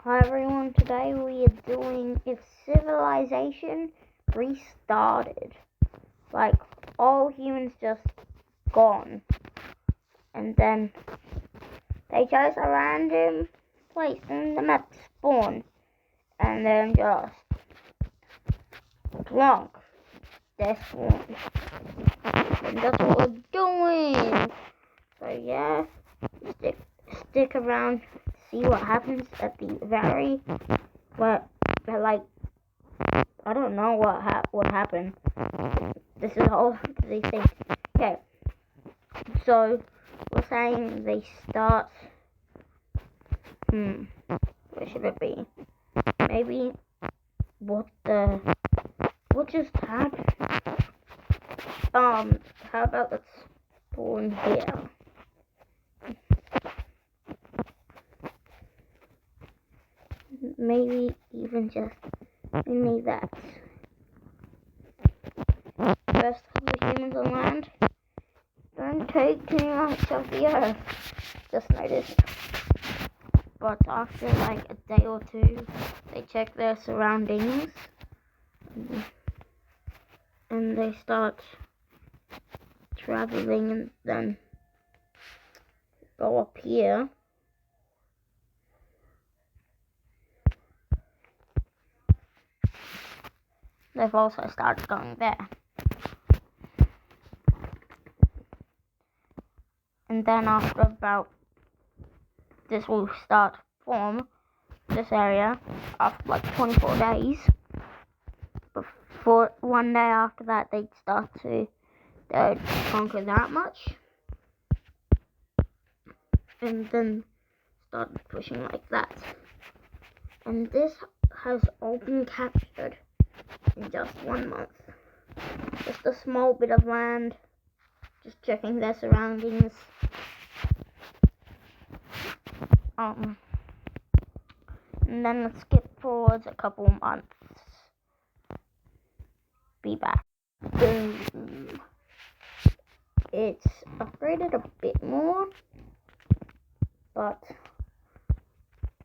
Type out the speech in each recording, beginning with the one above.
Hi everyone, today we are doing if civilization restarted. Like all humans just gone. And then they chose a random place in the map to spawn. And then just drunk. They're spawned. And that's what we're doing. So yeah, stick around to see what happens at the very like I don't know what happened. This is all they think. Okay, so we're saying they start. Where should it be? Maybe what just happened? How about let's spawn here? Maybe even just only that. First of the humans on land, don't take too much of the earth. Just noticed. But after like a day or two, they check their surroundings and they start traveling and then go up here. They've also started going there. And then after about, this will start form, this area, after like 24 days. Before, one day after that, they'd conquer that much. And then started pushing like that. And this has all been captured in just 1 month. Just a small bit of land, just checking their surroundings. And then let's skip forwards a couple months. Be back. Boom. It's upgraded a bit more, but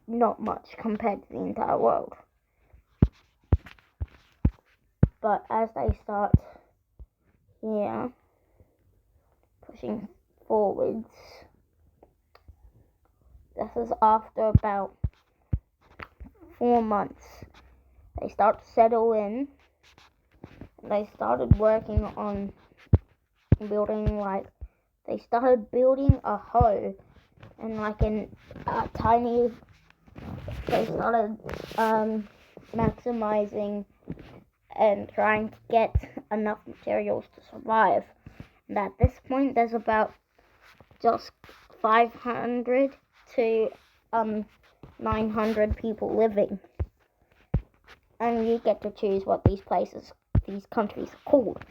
not much compared to the entire world. But as they start here, pushing forwards, this is after about 4 months. They start to settle in. And they started working on building they started building a hoe and they started maximizing and trying to get enough materials to survive. And at this point, there's about just 500 to 900 people living, and you get to choose what these countries are called.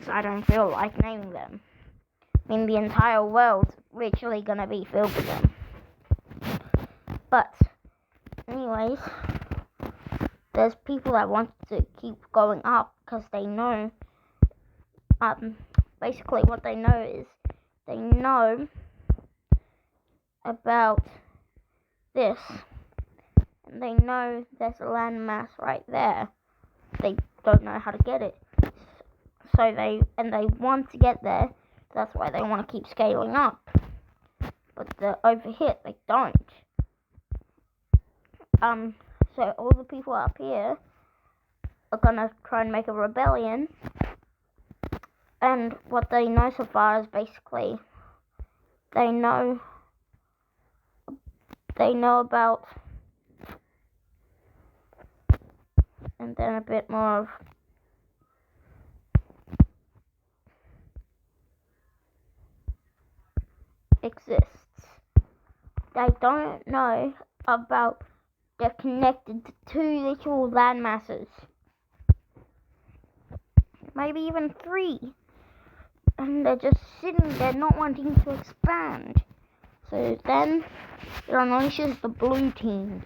So I don't feel like naming them. I mean, the entire world's literally gonna be filled with them. But anyways, there's people that want to keep going up because they know, basically what they know is, they know about this, and they know there's a landmass right there. They don't know how to get it. So they want to get there. That's why they want to keep scaling up. But over here, they don't. So all the people up here are gonna try and make a rebellion. And what they know so far is basically they know about, and then a bit more of exists. They don't know about they're connected to 2 little landmasses, maybe even 3, and they're just sitting there not wanting to expand. So then it unleashes the blue team.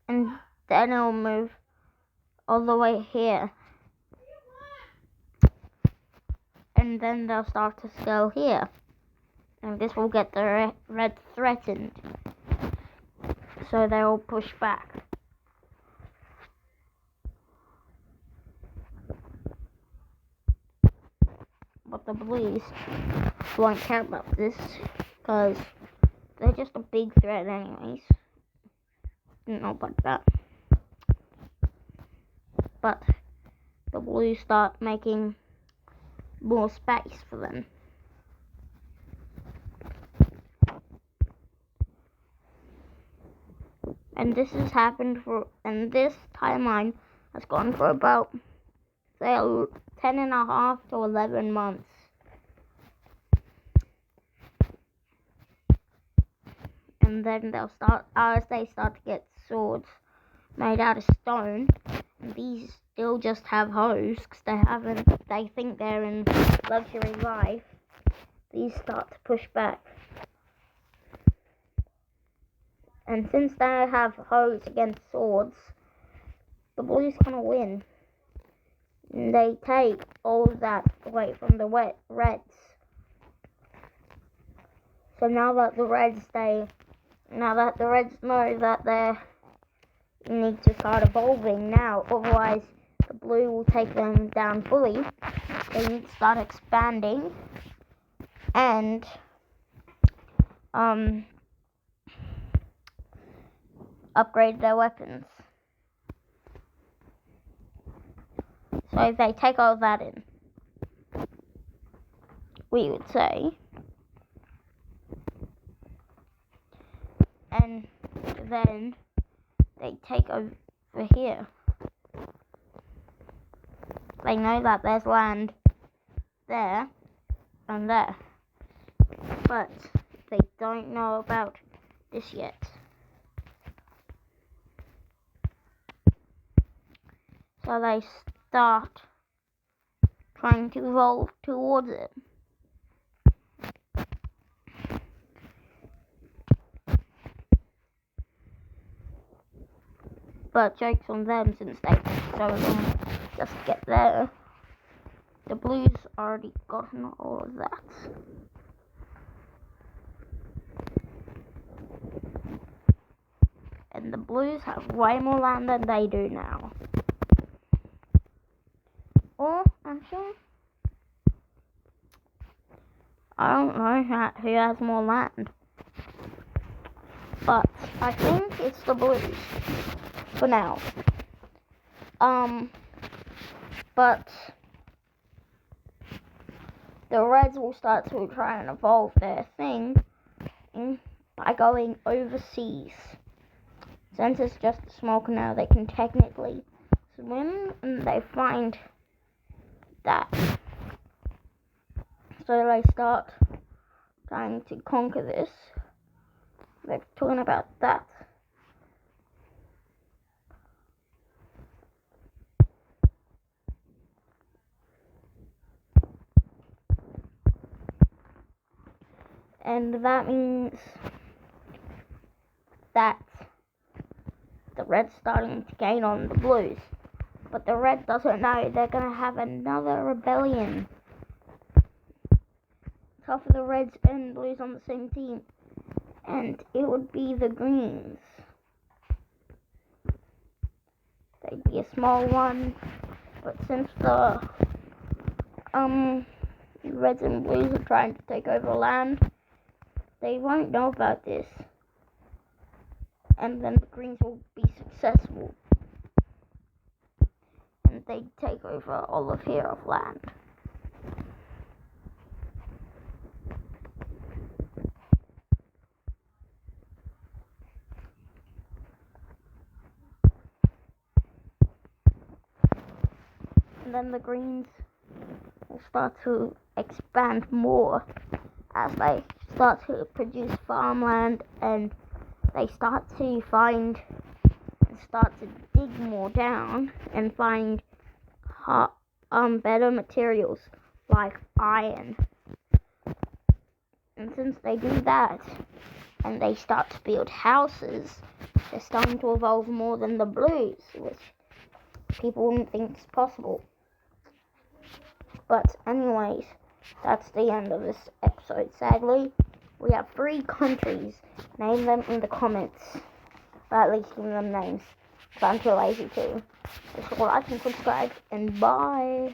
And then it'll move all the way here. and then they'll start to scale here. And this will get the red threatened. So they'll push back. But the blues won't care about this, because they're just a big threat anyways. Didn't know about that. But the blues start making more space for them. And this has happened and this timeline has gone for about, say, 10.5 to 11 months. And then they'll start, as they start to get swords made out of stone, and these still just have hoes, because they think they're in luxury life. These start to push back. And since they have hoes against swords, the blues kind of win. And they take all of that away from the reds. So now that the reds know that they need to start evolving now, otherwise the blue will take them down fully. They need to start expanding and upgrade their weapons. So they take all that in, we would say, and then they take over here. They know that there's land there and there, but they don't know about this yet. So they start trying to evolve towards it. But joke's on them, since they took so long just to get there. The blues already gotten all of that. And the blues have way more land than they do now. Or, actually, I don't know who has more land. But I think it's the blues for now. But the reds will start to try and evolve their thing by going overseas. Since it's just a small canal, they can technically swim, and they find that. So they start trying to conquer this. They're talking about that. And that means that the red's starting to gain on the blues. But the red doesn't know they're going to have another rebellion. Half of the reds and blues on the same team. And it would be the greens. They'd be a small one. But since the reds and blues are trying to take over land, they won't know about this. And then the greens will be successful. And they take over all of here of land. And then the greens will start to expand more as they start to produce farmland, and they start to dig more down and find better materials like iron. And since they do that and they start to build houses, they're starting to evolve more than the blues, which people wouldn't think is possible. But anyways, that's the end of this episode, sadly. We have 3 countries. Name them in the comments. Or at least give them names. Because I'm too lazy to. Just like and subscribe. And bye.